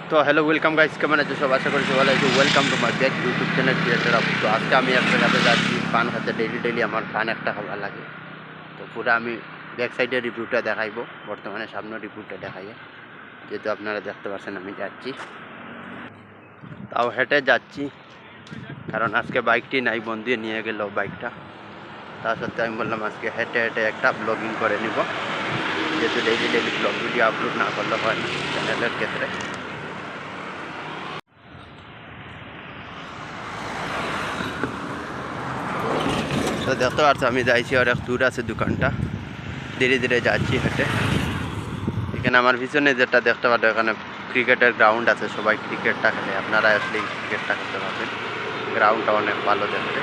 তো hello welcome guys, কেমন আছো সব? আশা করি সবাই আছো। Welcome to my back YouTube channel creator up. তো আজকে আমি এক জায়গাতে যাচ্ছি পান খাতে। ডেইলি আমার পান একটা খাবার লাগে। তো পুরো আমি ব্যাক সাইডের রিভিউটা দেখাইবো, বর্তমানে সামনের রিভিউটা দেখাইয়ে, যেহেতু আপনারা দেখতে পাচ্ছেন আমি যাচ্ছি, তাও হেঁটে যাচ্ছি, কারণ আজকে বাইকটি নাই, বন্ধু নিয়ে গেল বাইকটা। তা সত্ত্বেও আমি বললাম আজকে হেঁটে হেঁটে একটা ব্লগিং করে নিব, যেহেতু ডেইলি ব্লগ ভিডিও আপলোড না করলে হয় না চ্যানেলের ক্ষেত্রে। তো দেখতে পাচ্ছ আমি যাইছি, আর এক দূর আছে দোকানটা, ধীরে ধীরে যাচ্ছি হেঁটে। এখানে আমার পিছনে যেটা দেখতে পাচ্ছ, এখানে ক্রিকেটের গ্রাউন্ড আছে, সবাই ক্রিকেটটা খেলে, আপনারা আসলে ক্রিকেটটা খেলতে পারবেন। গ্রাউন্ডটা অনেক ভালো দেখতে।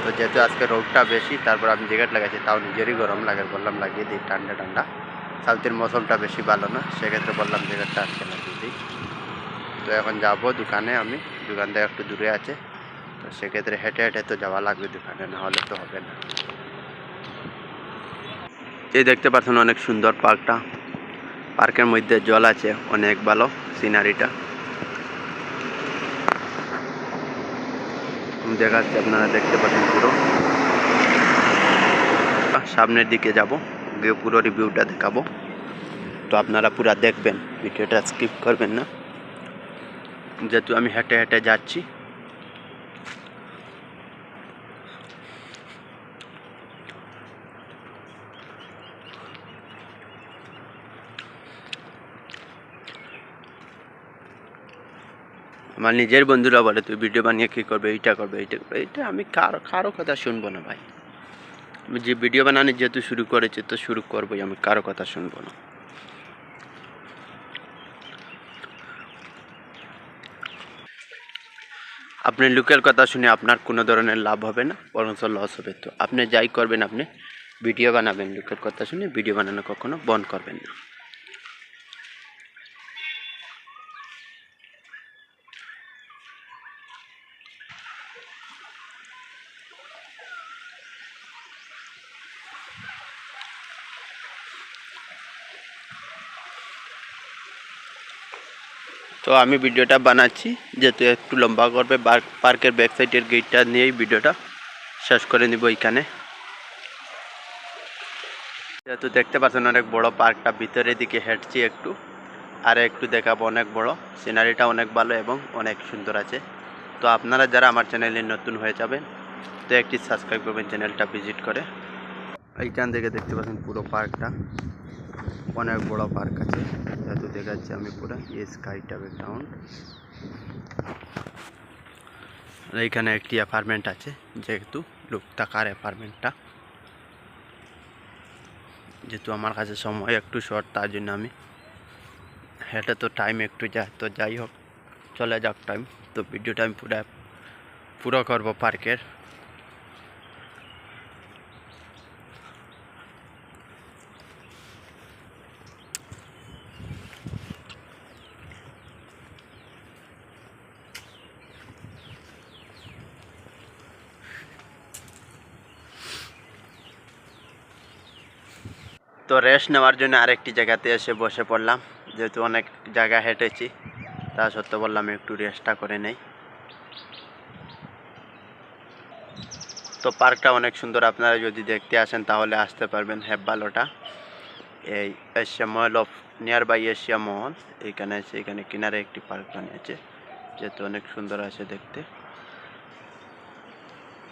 তো যেহেতু আজকে রোদটা বেশি, তারপর আমি জ্যাকেট লাগাইছি, তাও নিজেরই গরম লাগে, বললাম লাগিয়ে দিই, ঠান্ডা ঠান্ডা। সাউথের মৌসুমটা বেশি ভালো না, সেক্ষেত্রে বললাম জ্যাকেটটা আজকে লাগিয়ে দিই। তো এখন যাবো দোকানে, আমি দোকান থেকে একটু দূরে আছে, তো সেক্ষেত্রে হেঁটে হেঁটে তো যাওয়া লাগবে দোকানে, না হলে তো হবে না। এই দেখতে পাচ্ছেন অনেক সুন্দর পার্কটা, পার্কের মধ্যে জল আছে, অনেক ভালো সিনারিটা দেখাচ্ছি, আপনারা দেখতে পাচ্ছেন। পুরো সামনের দিকে যাব, গিয়ে পুরো রিভিউটা দেখাবো। তো আপনারা পুরো দেখবেন, ভিডিওটা স্কিপ করবেন না, যেহেতু আমি হেঁটে হেঁটে যাচ্ছি। আমার নিজের বন্ধুরা বলে তুই ভিডিও বানিয়ে কী করবে, এইটা করবে, এইটা করবে, এইটা আমি কারো কথা শুনবো না ভাই। আমি যে ভিডিও বানানো যেহেতু শুরু করেছি, তো শুরু করবোই, আমি কারো কথা শুনবো না। আপনি লোকের কথা শুনে আপনার কোনো ধরনের লাভ হবে না, বরঞ্চ লস হবে। তো আপনি যাই করবেন, আপনি ভিডিও বানাবেন, লোকের কথা শুনে ভিডিও বানানো কখনো বন্ধ করবেন না। তো আমি ভিডিওটা বানাচ্ছি, যেহেতু একটু লম্বা করবে, পার্কের ব্যাক সাইডের গেটটা নিয়েই ভিডিওটা শেষ করে নিব এইখানে। যেহেতু দেখতে পাচ্ছেন অনেক বড় পার্কটা, ভিতরের দিকে হেঁটছি একটু, আর একটু দেখাবো, অনেক বড় সিনারিটা, অনেক ভালো এবং অনেক সুন্দর আছে। তো আপনারা যারা আমার চ্যানেলে নতুন হয়ে যাবেন, তো একটি সাবস্ক্রাইব করবেন চ্যানেলটা ভিজিট করে। এইখান থেকে দেখতে পাচ্ছেন পুরো পার্কটা, অনেক বড় পার্ক আছে, যেহেতু দেখাচ্ছি আমি পুরো স্কাইটা ব্যাকগ্রাউন্ড। এইখানে একটি অ্যাপার্টমেন্ট আছে, যেহেতু লোক থাকার অ্যাপার্টমেন্টটা, যেহেতু আমার কাছে সময় একটু শর্ট, তার জন্য আমি হেঁটে তো টাইম একটু যায়, তো যাই হোক চলে যাক টাইম। তো ভিডিওটা আমি পুরো করবো পার্কের। তো রেস্ট নেওয়ার জন্য আরেকটি জায়গাতে এসে বসে পড়লাম, যেহেতু অনেক জায়গা হেঁটেছি, তা সত্ত্বেও বললাম একটু রেস্টটা করে নেই। তো পার্কটা অনেক সুন্দর, আপনারা যদি দেখতে আসেন তাহলে আসতে পারবেন। হেব্বালোটা এই Asia mall of nearby Asia mall, এইখানে আছে, এখানে কিনারে একটি পার্ক বানিয়েছে, যেহেতু অনেক সুন্দর আছে দেখতে।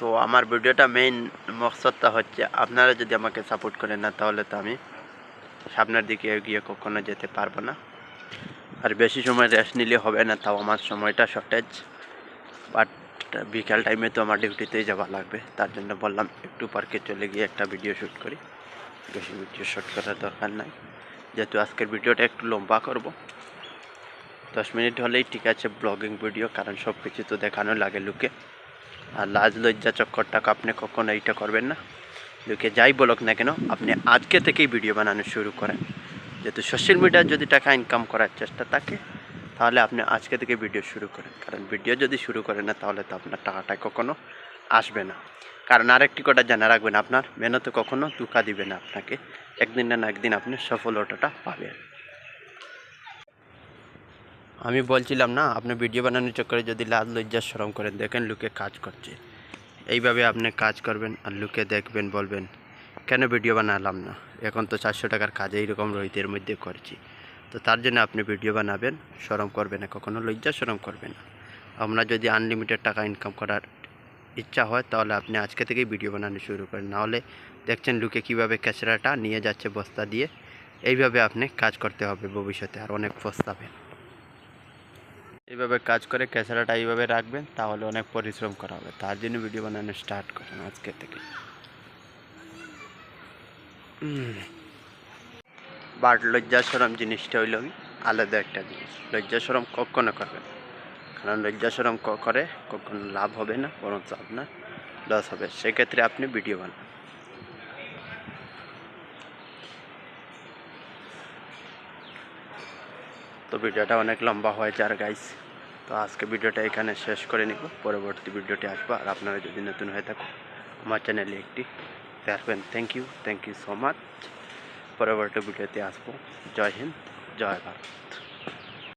তো আমার ভিডিওটা মেইন মকসদটা হচ্ছে, আপনারা যদি আমাকে সাপোর্ট করেন না, তাহলে তো আমি সামনের দিকে এগিয়ে কখনো যেতে পারবো না। আর বেশি সময় রেস্ট নিলে হবে না, তাও আমার সময়টা শর্টেজ, বাট বিকাল টাইমে তো আমার ডিউটিতেই যাওয়া লাগবে, তার জন্য বললাম একটু পার্কে চলে গিয়ে একটা ভিডিও শ্যুট করি। বেশি ভিডিও শ্যুট করার দরকার নাই, যেহেতু আজকের ভিডিওটা একটু লম্বা করব, 10 মিনিট হলেই ঠিক আছে ব্লগিং ভিডিও, কারণ সব কিছু তো দেখানো লাগে লোকে। আর লাজ লজ্জা চক্করটাকে আপনি কখনো এইটা করবেন না, লোকে যাই বলুক না কেন, আপনি আজকে থেকেই ভিডিও বানানো শুরু করেন। যেহেতু সোশ্যাল মিডিয়ায় যদি টাকা ইনকাম করার চেষ্টা থাকে, তাহলে আপনি আজকে থেকে ভিডিও শুরু করেন, কারণ ভিডিও যদি শুরু করেন না, তাহলে তো আপনার টাকাটা কখনো আসবে না। কারণ আরেকটি কথা জানা রাখবেন, আপনার মেহনতে কখনো ধোঁকা দিবে না আপনাকে, একদিন না একদিন আপনি সফলতাটা পাবেন। আমি বলছিলাম না, আপনি ভিডিও বানানোর চক্করে যদি লাজ লজ্জা শরম করেন, দেখেন লোকে কাজ করছে, এইভাবে আপনি কাজ করবেন আর লোকে দেখবেন, বলবেন কেন ভিডিও বানালাম না, এখন তো 400 টাকার কাজ এইরকম রোহিতের মধ্যে করছি। তো তার জন্য আপনি ভিডিও বানাবেন, শরম করবেন না, কখনো লজ্জা শরম করবেন না। আপনার যদি আনলিমিটেড টাকা ইনকাম করার ইচ্ছা হয় তাহলে আপনি আজকে থেকেই ভিডিও বানানো শুরু করেন, নাহলে দেখছেন লোকে কীভাবে ক্যাচড়াটা নিয়ে যাচ্ছে বস্তা দিয়ে। এইভাবে আপনি কাজ করতে হবে ভবিষ্যতে, আর অনেক পস্তাবেন। এইভাবে কাজ করে ক্যাচড়াটা এইভাবে রাখবেন, তাহলে অনেক পরিশ্রম করা হবে। তার জন্য ভিডিও বানানো স্টার্ট করেন আজকে থেকে। বাট লজ্জা শরম জিনিসটা হইল আলাদা একটা জিনিস। লজ্জা শরম কখনো করবেন না, কারণ লজ্জা শরম করে কখনো লাভ হবে না, বরঞ্চ আপনার লস হবে। সেক্ষেত্রে আপনি ভিডিও বানান। তো ভিডিওটা অনেক লম্বা হয়ে যার গাইস, তো আজকে ভিডিওটা এখানে শেষ করে নিব। পরবর্তী ভিডিওটি আসবো। আর আপনারা যদি নতুন হয়ে থাকুন আমার চ্যানেলে একটি দেখবেন। Thank you so much. পরবর্তী ভিডিওতে আসবো। জয় হিন্দ, জয় ভারত।